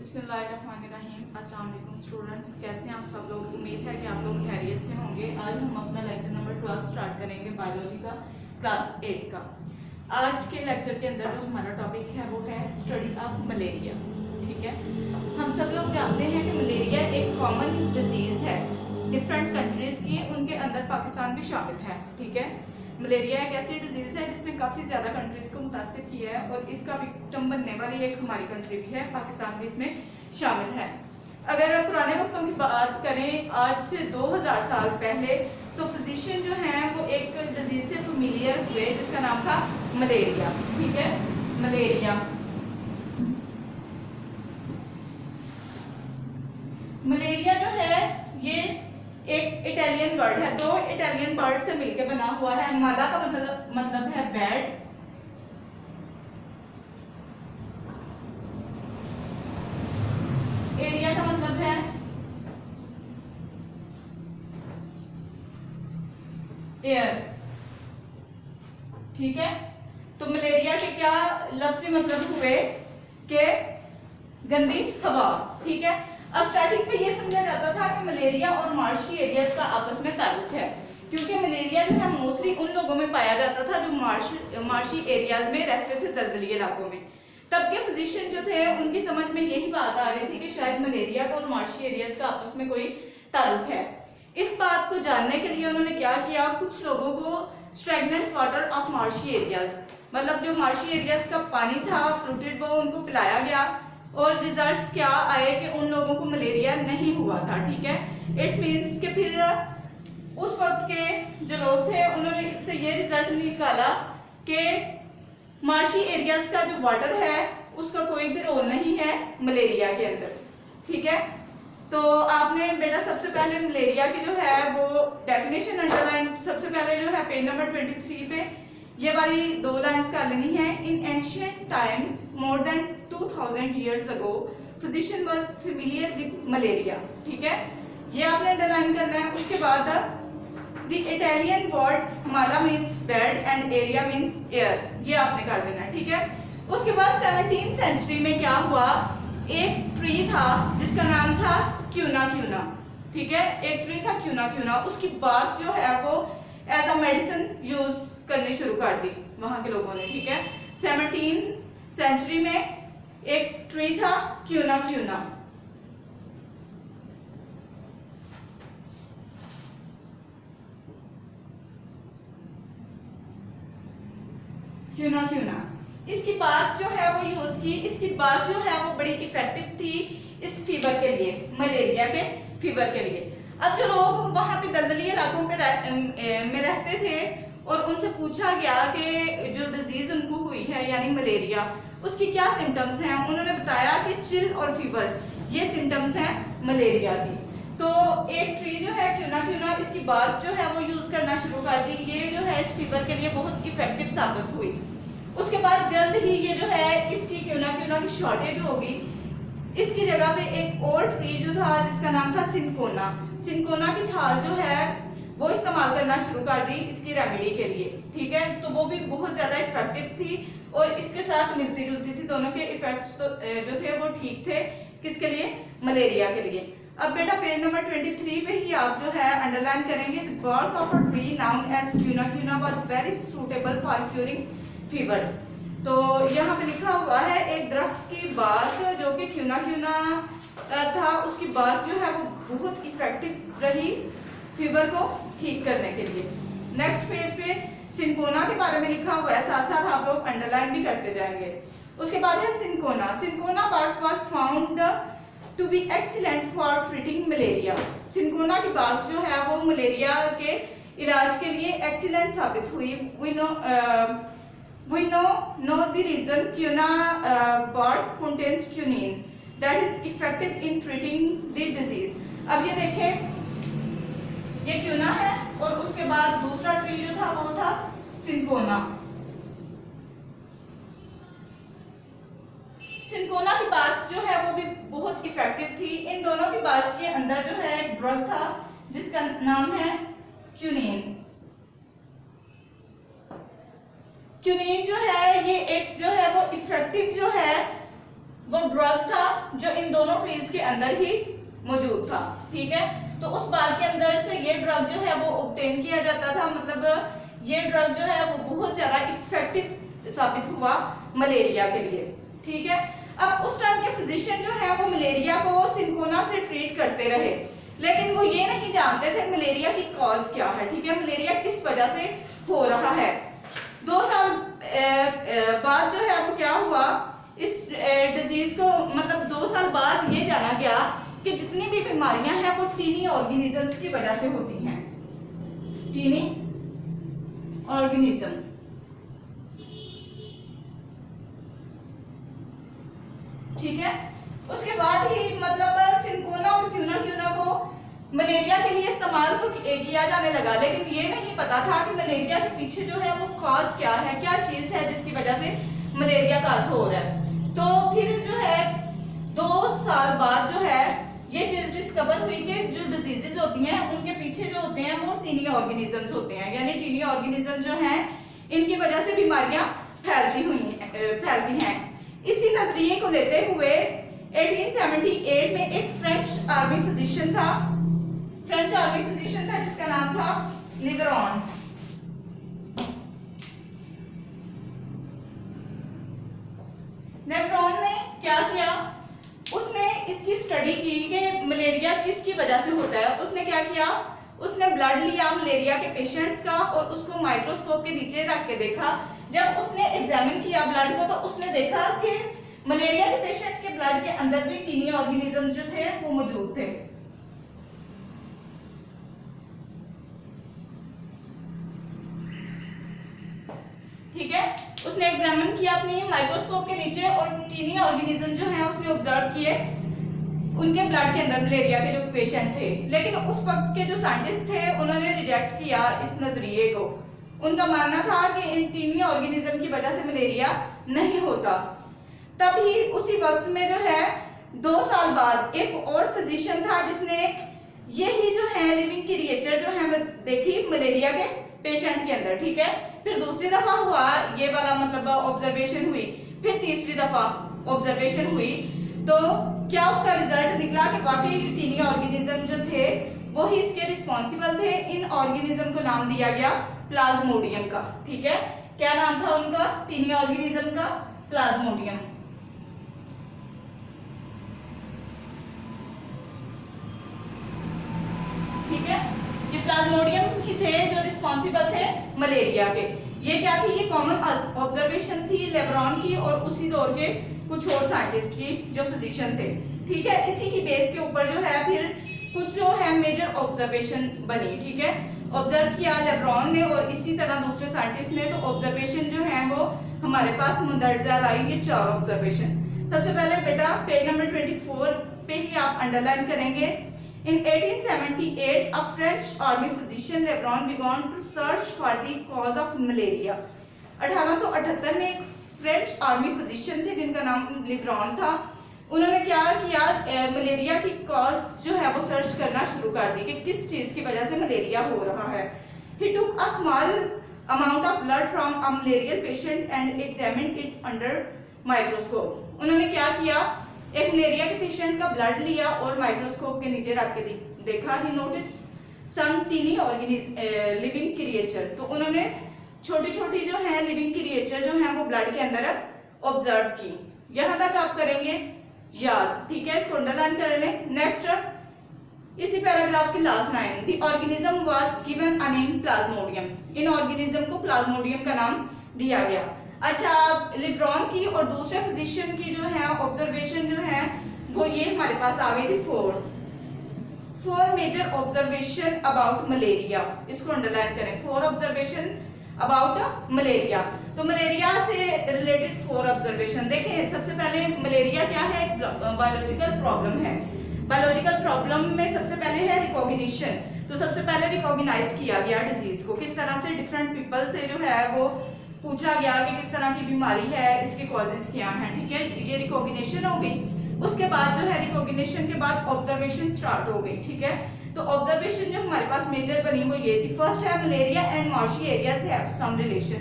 बिस्मिल्लाहिर्रहमानिर्रहीम। अस्सलाम वालेकुम स्टूडेंट्स, कैसे हैं आप सब लोग। उम्मीद है कि आप लोग खैरियत से होंगे। आज हम अपना लेक्चर नंबर 12 स्टार्ट करेंगे बायोलॉजी का, क्लास 8 का। आज के लेक्चर के अंदर जो हमारा टॉपिक है वो है स्टडी ऑफ मलेरिया। ठीक है, हम सब लोग जानते हैं कि मलेरिया एक कॉमन डिजीज है डिफरेंट कंट्रीज की, उनके अंदर पाकिस्तान भी शामिल है। ठीक है, मलेरिया एक ऐसी डिजीज है जिसने काफ़ी ज़्यादा कंट्रीज को मुतासिर किया है और इसका विक्टिम बनने वाली एक हमारी कंट्री भी है, पाकिस्तान भी इसमें शामिल है। अगर पुराने वक्तों की बात करें, आज से 2000 साल पहले, तो फिजिशियन जो हैं वो एक डिजीज से फेमिलियर हुए जिसका नाम था मलेरिया। ठीक है, मलेरिया मलेरिया जो है ये एक इटालियन वर्ड है, दो इटालियन वर्ड से मिलकर बना हुआ है। माला का मतलब है बैड, एरिया का मतलब है एयर। ठीक है, तो मलेरिया के क्या लफ्ज़ी मतलब हुए कि गंदी हवा। ठीक है, अब स्टार्टिंग पे ये समझा जाता था कि मलेरिया और मार्शी एरियाज का आपस में ताल्लुक है, क्योंकि मलेरिया जो है मोस्टली उन लोगों में पाया जाता था जो मार्शी एरियाज में रहते थे, दलदली इलाकों में। तब के फिजिशियन जो थे उनकी समझ में यही बात आ रही थी कि शायद मलेरिया और मार्शी एरियाज का आपस में कोई ताल्लुक है। इस बात को जानने के लिए उन्होंने क्या किया, कुछ लोगों को stagnant water of marshy areas, मतलब जो मार्शी एरियाज का पानी था फ्लूटेड, वो उनको पिलाया गया और रिजल्ट्स क्या आए कि उन लोगों को मलेरिया नहीं हुआ था। ठीक है, इट्स मीन्स कि फिर उस वक्त के जो लोग थे उन्होंने इससे ये रिजल्ट निकाला कि मार्शी एरियाज का जो वाटर है उसका कोई भी रोल नहीं है मलेरिया के अंदर। ठीक है, तो आपने बेटा सबसे पहले मलेरिया की जो है वो डेफिनेशन अंडरलाइन, सबसे पहले जो है पेज नंबर 23 पे ये वाली दो लाइंस कर लेनी है। इन ancient times more than 2000 years ago physicians were familiar with malaria। ठीक है, ये आपने अंडरलाइन करना है। उसके बाद the Italian word Mala means bed and area means air, ये आपने कर देना है। ठीक है, उसके बाद 17th सेंचुरी में क्या हुआ, एक ट्री था जिसका नाम था क्यूना क्यूना। ठीक है, एक ट्री था क्यूना क्यूना, उसकी बात जो है वो एज अ मेडिसिन यूज करनी शुरू कर दी वहां के लोगों ने। ठीक है, 17th सेंचुरी में एक ट्री था क्यूना क्यूना। क्यूना क्यूना, इसकी बात जो है वो यूज की, इसकी बात जो है वो बड़ी इफेक्टिव थी इस फीवर के लिए, मलेरिया के फीवर के लिए। अब जो लोग वहां पे दलदली इलाकों पे में रहते थे और उनसे पूछा गया कि जो डिजीज उनको हुई है यानी मलेरिया, उसकी क्या सिम्टम्स हैं, उन्होंने बताया कि चिल और फीवर ये सिम्टम्स हैं मलेरिया की। तो एक ट्री जो है क्यूना क्यूना, इसकी बात जो है वो यूज करना शुरू कर दी, ये जो है इस फीवर के लिए बहुत इफेक्टिव साबित हुई। उसके बाद जल्द ही ये जो है इसकी क्यूना क्यूना की शॉर्टेज होगी, इसकी जगह पे एक और ट्री जो था जिसका नाम था सिनकोना, सिनकोना की छाल जो है वो इस्तेमाल करना शुरू कर दी इसकी रेमेडी के लिए। ठीक है, तो वो भी बहुत ज्यादा इफेक्टिव थी और इसके साथ मिलती जुलती थी, दोनों के इफेक्ट्स तो जो थे वो ठीक थे, किसके लिए, मलेरिया के लिए। अब बेटा पेज नंबर 23 पे ही आप जो है अंडरलाइन करेंगे, the bark of a tree known as क्यूना क्यूना was very suitable for curing fever। तो यहाँ पे लिखा हुआ है एक दरख्त की बार्क जो कि क्यूना क्यूना था, उसकी बार्क जो है वो बहुत इफेक्टिव रही फीवर को ठीक करने के लिए। नेक्स्ट पेज पे सिनकोना के बारे में लिखा हुआ है, साथ साथ आप लोग अंडरलाइन भी करते जाएंगे। उसके बाद है cinchona, cinchona bark was found to be excellent for treating malaria. Cinchona की बार्क जो है वो मलेरिया के इलाज के लिए एक्सीलेंट साबित हुई। We know the reason क्यूना bark contains quinine that is effective in treating the disease। अब ये देखें, ये क्यूना है और उसके बाद दूसरा ट्री जो था वो था सिनकोना। सिनकोना की बार्क जो है वो भी बहुत इफेक्टिव थी। इन दोनों की बार्क के अंदर जो है एक ड्रग था जिसका नाम है क्यूनिन। क्यूनिन जो है ये एक जो है वो इफेक्टिव जो है वो ड्रग था जो इन दोनों ट्रीज के अंदर ही मौजूद था। ठीक है, तो उस बार के अंदर से ये ड्रग जो है वो ऑब्टेन किया जाता था। मतलब ये ड्रग जो है वो बहुत ज्यादा इफेक्टिव साबित हुआ मलेरिया के लिए। ठीक है, अब उस टाइम के फिजिशियन जो है वो मलेरिया को सिंकोना से ट्रीट करते रहे, लेकिन वो ये नहीं जानते थे मलेरिया की कॉज क्या है। ठीक है, मलेरिया किस वजह से हो रहा है। 2 साल बाद जो है वो क्या हुआ, इस डिजीज को मतलब 2 साल बाद ये जाना गया कि जितनी भी बीमारियां हैं वो टीनी ऑर्गेनिजम्स की वजह से होती हैं। टीनी ऑर्गेनिज्म, ठीक है। उसके बाद ही मतलब सिंकोना और क्यूना को मलेरिया के लिए इस्तेमाल तो किया जाने लगा, लेकिन ये नहीं पता था कि मलेरिया के पीछे जो है वो कॉज क्या है, क्या चीज है जिसकी वजह से मलेरिया कॉज हो रहा है। तो फिर जो है 2 साल बाद जो है ये चीज डिस्कवर हुई कि जो डिजीजेज होती हैं उनके पीछे जो होते हैं वो टीनी ऑर्गेनिजम्स होते हैं, यानी टीनी ऑर्गेनिज्म जो हैं इनकी वजह से बीमारियां फैलती हैं। इसी नजरिए को लेते हुए 1878 में एक फ्रेंच आर्मी फिजिशियन था जिसका नाम था लिवरॉन। लिवरॉन ने क्या किया, उसने इसकी स्टडी की कि मलेरिया किसकी वजह से होता है। उसने क्या किया, उसने ब्लड लिया मलेरिया के पेशेंट्स का और उसको माइक्रोस्कोप के नीचे रख के देखा। जब उसने एग्जामिन किया ब्लड को तो उसने देखा कि मलेरिया के पेशेंट के ब्लड के अंदर भी टीनी ऑर्गेनिज्म जो थे वो मौजूद थे। ठीक है, उसने एग्जामिन किया अपनी माइक्रोस्कोप के नीचे और टीनी ऑर्गेनिज्म जो है उसने ऑब्जर्व किए उनके ब्लड के अंदर मलेरिया के जो पेशेंट थे। लेकिन उस वक्त के जो साइंटिस्ट थे उन्होंने रिजेक्ट किया इस नजरिए को। उनका मानना था कि इन टीनी ऑर्गेनिज्म की वजह से मलेरिया नहीं होता। तभी उसी वक्त में जो है 2 साल बाद एक और फिजिशियन था जिसने यही जो है लिविंग क्रिएचर जो है वो देखी मलेरिया के पेशेंट के अंदर। ठीक है, फिर दूसरी दफा हुआ ये वाला मतलब ऑब्जर्वेशन हुई, फिर तीसरी दफा ऑब्जर्वेशन हुई तो क्या उसका रिजल्ट निकला कि वाकई टीनी ऑर्गेनिज्म जो थे वो ही इसके रिस्पॉन्सिबल थे। इन ऑर्गेनिज्म को नाम दिया गया प्लाज्मोडियम का। ठीक है, क्या नाम था उनका, टीनी ऑर्गेनिज्म का प्लाज्मोडियम। ठीक है, ये प्लाज्मोडियम ही थे जो रिस्पॉन्सिबल थे मलेरिया के। ये क्या थी, ये कॉमन ऑब्जर्वेशन थी लेब्रॉन की और उसी दौर के कुछ और साइंटिस्ट की जो फिजिशियन थे। ठीक है, इसी की बेस के ऊपर जो है फिर कुछ जो है मेजर ऑब्जर्वेशन बनी। ठीक है, ऑब्जर्व किया लेब्रॉन ने और इसी तरह दूसरे साइंटिस्ट ने। तो ऑब्जर्वेशन जो है वो हमारे पास मुंदरजा लाई ये 4 ऑब्जर्वेशन। सबसे पहले बेटा पेज नंबर 24 पे ही आप अंडरलाइन करेंगे। In 1878, a French army physician Lebron began to search for the cause of malaria. 1878 में एक फ्रेंच आर्मी फिजिशियन थे जिनका नाम लिब्रॉन था। उन्होंने क्या किया, मलेरिया की कॉज जो है वो सर्च करना शुरू कर दी कि किस चीज की वजह से मलेरिया हो रहा है। He took a small amount of blood from a malarial patient and examined it under microscope. उन्होंने क्या किया, एक मलेरिया के पेशेंट का ब्लड लिया और माइक्रोस्कोप के नीचे रख के देखा। ही नोटिस सम टीनी लिविंग क्रिएचर। तो उन्होंने छोटी छोटी जो है लिविंग क्रिएचर जो है वो ब्लड के अंदर ऑब्जर्व की। यहां तक आप करेंगे याद। ठीक है, इसको अंडरलाइन कर लें। नेक्स्ट इसी पैराग्राफ की last line, the organism was given a name Plasmodium. In organism को प्लाज्मोडियम का नाम दिया गया। अच्छा, लिब्रॉन की और दूसरे फिजिशियन की जो है ऑब्जर्वेशन जो है वो ये हमारे पास आ गई थी 4 मेजर ऑब्जर्वेशन अबाउट मलेरिया। इसको अंडरलाइन करें, 4 ऑब्जर्वेशन अबाउट मलेरिया। तो मलेरिया से रिलेटेड 4 ऑब्जर्वेशन देखें। सबसे पहले मलेरिया क्या है, बायोलॉजिकल प्रॉब्लम है। बायोलॉजिकल प्रॉब्लम में सबसे पहले है रिकॉग्निशन। तो सबसे पहले रिकॉग्नाइज किया गया डिजीज को, किस तरह से डिफरेंट पीपल से जो है वो पूछा गया कि किस तरह की बीमारी है, इसके कॉजेज क्या हैं। ठीक है, ये रिकॉग्निशन हो गई। उसके बाद जो है रिकॉग्निशन के बाद ऑब्जर्वेशन स्टार्ट हो गई। ठीक है, तो ऑब्जर्वेशन जो हमारे पास मेजर बनी वो ये थी। फर्स्ट है malaria and marshy areas have some relation.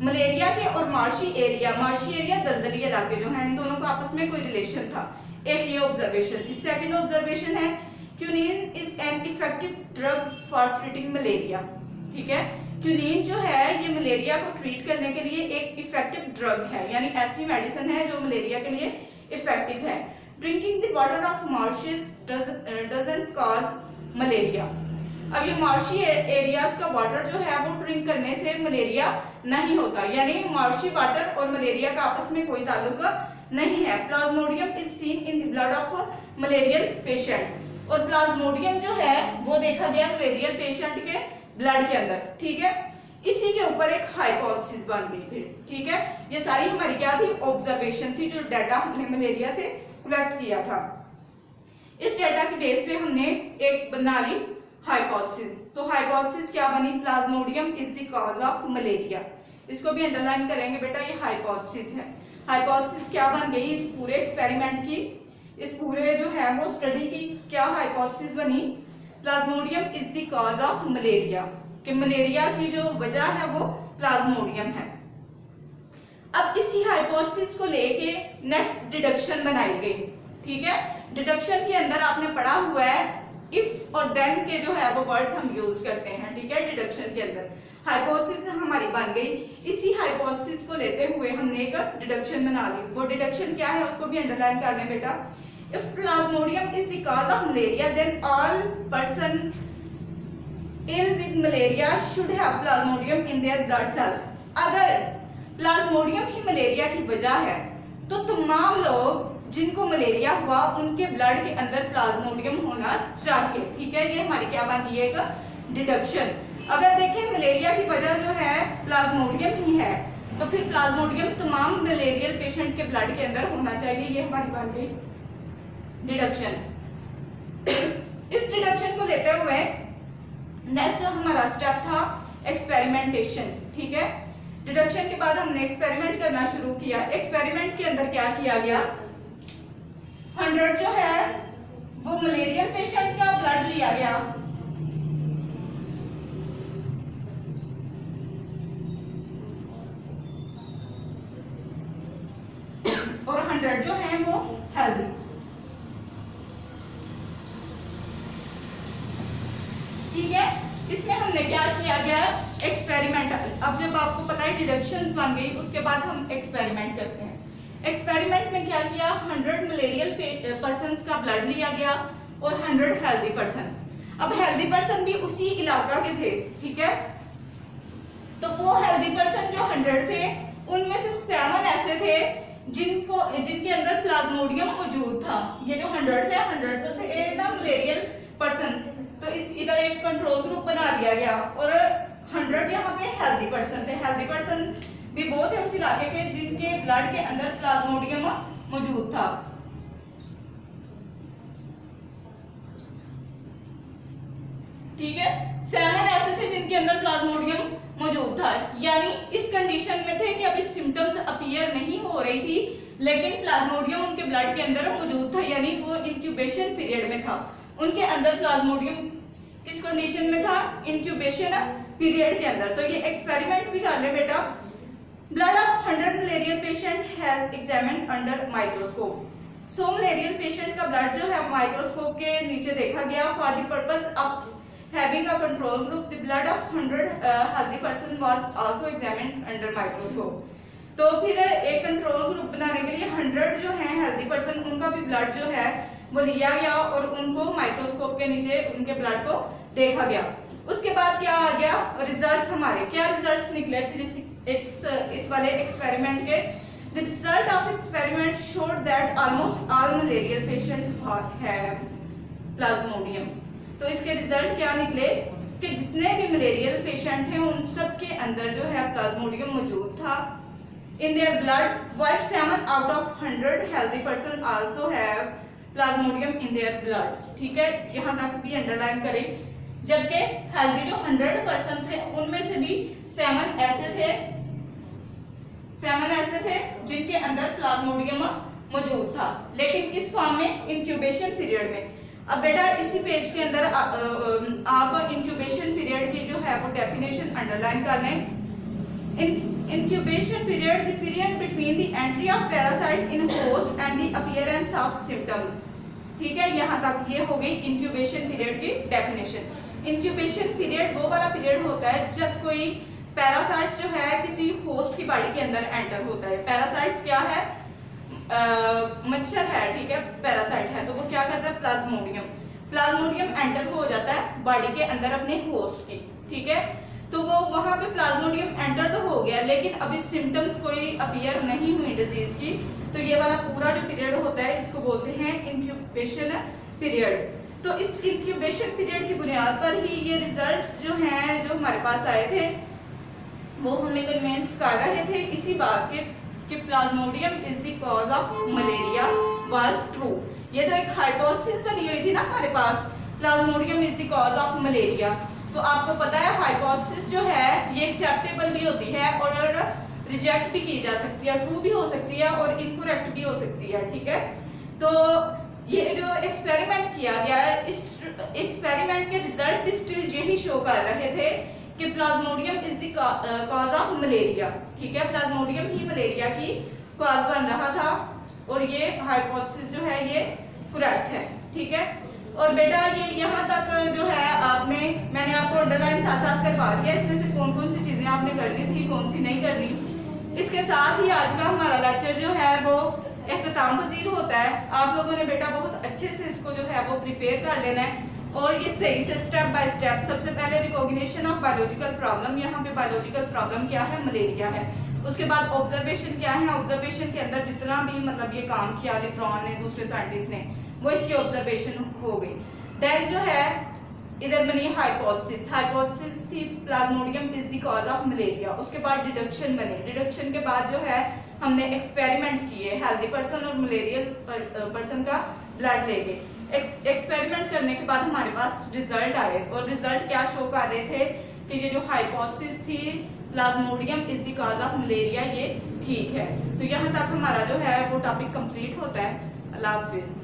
Malaria के और मार्शी एरिया दलदली इलाके जो हैं इन दोनों का आपस में कोई रिलेशन था। एक ये ऑब्जर्वेशन थी। सेकंड ऑब्जर्वेशन है quinine is an effective drug for treating malaria. ठीक है, क्विनीन जो है ये मलेरिया को ट्रीट करने के लिए एक इफेक्टिव ड्रग है, यानी ऐसी मेडिसिन है जो मलेरिया के लिए इफेक्टिव है। Drinking the water of marches doesn't cause malaria. अब ये मार्शी एरियाज का वाटर जो है वो ड्रिंक करने से मलेरिया नहीं होता, यानी मार्शी वाटर और मलेरिया का आपस में कोई ताल्लुक नहीं है। Plasmodium is seen in the blood of malarial patient, और प्लाज्मोडियम जो है वो देखा गया मलेरियल पेशेंट के ब्लड के अंदर। ठीक है, इसी के ऊपर एक हाइपोथेसिस बन गई फिर। ठीक है, ये सारी हमारी क्या थी, ऑब्जर्वेशन थी, जो डाटा हमने मलेरिया से कलेक्ट किया था। इस डाटा की बेस पे हमने एक बना ली हाइपोथेसिस। तो हाइपोथेसिस क्या बनी, Plasmodium is the cause of malaria. इसको भी अंडरलाइन करेंगे बेटा, ये हाइपोथेसिस है। हाइपोथेसिस क्या बन गई इस पूरे एक्सपेरिमेंट की, इस पूरे जो है वो स्टडी की क्या हाइपोथेसिस बनी, Plasmodium is the cause of malaria, कि मलेरिया की जो वजह है वो प्लाज्मोडियम है। अब इसी हाइपोथेसिस को लेके नेक्स्ट डिडक्शन बनाई गई। ठीक है, डिडक्शन के अंदर आपने पढ़ा हुआ है इफ और देन के जो है वो वर्ड्स हम यूज करते हैं। ठीक है, डिडक्शन के अंदर हाइपोथेसिस हमारी बन गई। इसी हाइपोथेसिस को लेते हुए हमने एक डिडक्शन बना ली। वो डिडक्शन क्या है उसको भी अंडरलाइन कर लें बेटा। If plasmodium is the cause of malaria then all person ill with malaria should have plasmodium in their blood cell. अगर प्लाज्मोडियम ही मलेरिया की वजह है तो तमाम लोग जिनको मलेरिया हुआ उनके ब्लड के अंदर प्लाज्मोडियम होना चाहिए। ठीक है, ये हमारी क्या बन गई है, एक डिडक्शन। अगर देखें मलेरिया की वजह जो है प्लाज्मोडियम ही है, तो फिर प्लाज्मोडियम तमाम मलेरियल पेशेंट के ब्लड के अंदर होना चाहिए। ये हमारी बन गई डिडक्शन। इस डिडक्शन को लेते हुए नेक्स्ट हमारा स्टेप था एक्सपेरिमेंटेशन। ठीक है, डिडक्शन के बाद हमने एक्सपेरिमेंट करना शुरू किया। एक्सपेरिमेंट के अंदर क्या किया गया, 100 जो है वो मलेरियल पेशेंट का ब्लड लिया गया और 100 जो है वो हेल्दी। ठीक है, इसमें हमने क्या किया गया, एक्सपेरिमेंट। अब जब आपको पता है डिडक्शंस बन गई, उसके बाद हम एक्सपेरिमेंट करते हैं। एक्सपेरिमेंट में क्या किया, 100 मलेरियल पर्सन्स का ब्लड लिया गया और 100 हेल्दी पर्सन। अब हेल्दी पर्सन भी उसी इलाका के थे। ठीक है, तो वो हेल्दी पर्सन जो 100 थे उनमें से 7 ऐसे थे जिनके अंदर प्लाज्मोडियम मौजूद था। ये जो 100 थे, 100 तो थे ना मलेरियल पर्सन, तो इधर एक कंट्रोल ग्रुप बना लिया गया और 100 यहाँ पे हेल्दी पर्सन थे। हेल्दी पर्सन भी वो थे उस इलाके के जिनके ब्लड के अंदर प्लाज्मोडियम मौजूद था। ठीक है, 7 ऐसे थे जिनके अंदर प्लाज्मोडियम मौजूद था, यानी इस कंडीशन में थे कि अभी सिम्टम्स अपीयर नहीं हो रही थी लेकिन प्लाज्मोडियम उनके ब्लड के अंदर मौजूद था, यानी वो इंक्यूबेशन पीरियड में था। उनके अंदर प्लाज्मोडियम किस कंडीशन में था, इंक्यूबेशन पीरियड के अंदर। तो ये एक्सपेरिमेंट भी कर ले बेटा। Blood of 100 malarial patient has examined under microscope. 100 malarial patient का ब्लड जो है माइक्रोस्कोप के नीचे देखा गया। For the purpose of having a control group, the blood of 100 healthy person was also examined under microscope. तो फिर एक कंट्रोल ग्रुप बनाने के लिए 100 जो है हेल्दी पर्सन उनका भी ब्लड जो है वो लिया गया और उनको माइक्रोस्कोप के नीचे उनके ब्लड को देखा गया। उसके बाद क्या आ गया, रिजल्ट्स हमारे क्या रिजल्ट्स निकले फिर इस वाले एक्सपेरिमेंट के। The result of experiment showed that almost all malarial patients have plasmodium. तो इसके रिजल्ट क्या निकले कि जितने भी मलेरियल पेशेंट हैं उन सब के अंदर जो है प्लाज्मोडियम मौजूद था इन their blood, while 7 out of 100 healthy person also have plasmodium in their blood. ठीक है, यहाँ तक भी अंडरलाइन करें। जबकि हेल्दी जो 100% थे उनमें से भी 7 ऐसे थे जिनके अंदर प्लाज्मोडियम मौजूद था, लेकिन किस फॉर्म में, इंक्यूबेशन पीरियड में। अब बेटा इसी पेज के अंदर आप इंक्यूबेशन पीरियड की जो है वो डेफिनेशन अंडरलाइन कर लें। incubation period, the period between the entry of parasite in host and the appearance of symptoms। ठीक है, यहाँ तक ये हो गई incubation period की definition। incubation period वो वाला period होता है जब कोई पैरासाइट्स जो है किसी होस्ट की बॉडी के अंदर एंटर होता है। पैरासाइट्स क्या है? मच्छर है, ठीक है, पैरासाइट है, तो वो क्या करता है? प्लाज्मोडियम एंटर हो जाता है बॉडी के अंदर अपने होस्ट की, ठीक है। तो वो वहां पे प्लाज्मोडियम एंटर तो हो गया, लेकिन अभी सिम्टम्स कोई अपीयर नहीं हुई डिजीज की, तो ये वाला पूरा जो पीरियड होता है इसको बोलते हैं इंक्यूबेशन पीरियड। तो इस इंक्यूबेशन पीरियड की बुनियाद पर ही ये रिजल्ट जो हैं जो हमारे पास आए थे वो हमें कन्विंस कर रहे थे इसी बात के कि Plasmodium is the cause of malaria was true. ये तो एक हाइपोथेसिस बनी हुई थी ना हमारे पास, Plasmodium is the cause of malaria. तो आपको पता है हाइपोथेसिस जो है ये एक्सेप्टेबल भी होती है और रिजेक्ट भी की जा सकती है, ट्रू भी हो सकती है और इनकरेक्ट भी हो सकती है, ठीक है। तो ये जो एक्सपेरिमेंट किया गया है, इस एक्सपेरिमेंट के रिजल्ट भी स्टिल यही शो कर रहे थे कि Plasmodium is the cause of malaria, ठीक है। प्लाज्मोडियम ही मलेरिया की कॉज बन रहा था और ये हाइपोथेसिस जो है ये करेक्ट है, ठीक है। और बेटा ये यहाँ तक जो है मैंने आपको अंडरलाइन साथ साथ करवा दिया, इसमें से कौन कौन सी चीजें आपने करनी थी, कौन सी नहीं करनी। इसके साथ ही आज का हमारा लेक्चर जो है वो इख्तिताम पजीर होता है। आप लोगों ने बेटा बहुत अच्छे से इसको जो है वो प्रिपेयर कर लेना है और ये सही से स्टेप बाय स्टेप। सबसे पहले रिकॉग्निशन ऑफ बायोलॉजिकल प्रॉब्लम, यहाँ पे बायोलॉजिकल प्रॉब्लम क्या है? मलेरिया है। उसके बाद ऑब्जर्वेशन क्या है? ऑब्जर्वेशन के अंदर जितना भी मतलब ये काम किया लिथ्रॉन ने, दूसरे साइंटिस्ट ने, वो इसकी ऑब्जर्वेशन हो गई। देन जो है इधर बनी हाइपोथेसिस, हाइपोथेसिस थी Plasmodium is the cause of malaria. उसके बाद डिडक्शन बनी, डिडक्शन के बाद जो है हमने एक्सपेरिमेंट किए हेल्दी पर्सन और मलेरियल पर्सन का ब्लड लेके। एक्सपेरिमेंट करने के बाद हमारे पास रिजल्ट आए और रिजल्ट क्या शो कर रहे थे कि ये जो हाइपोथेसिस थी Plasmodium is the cause of malaria ये ठीक है। तो यहाँ तक हमारा जो है वो टॉपिक कंप्लीट होता है। अल्लाह हाफिज।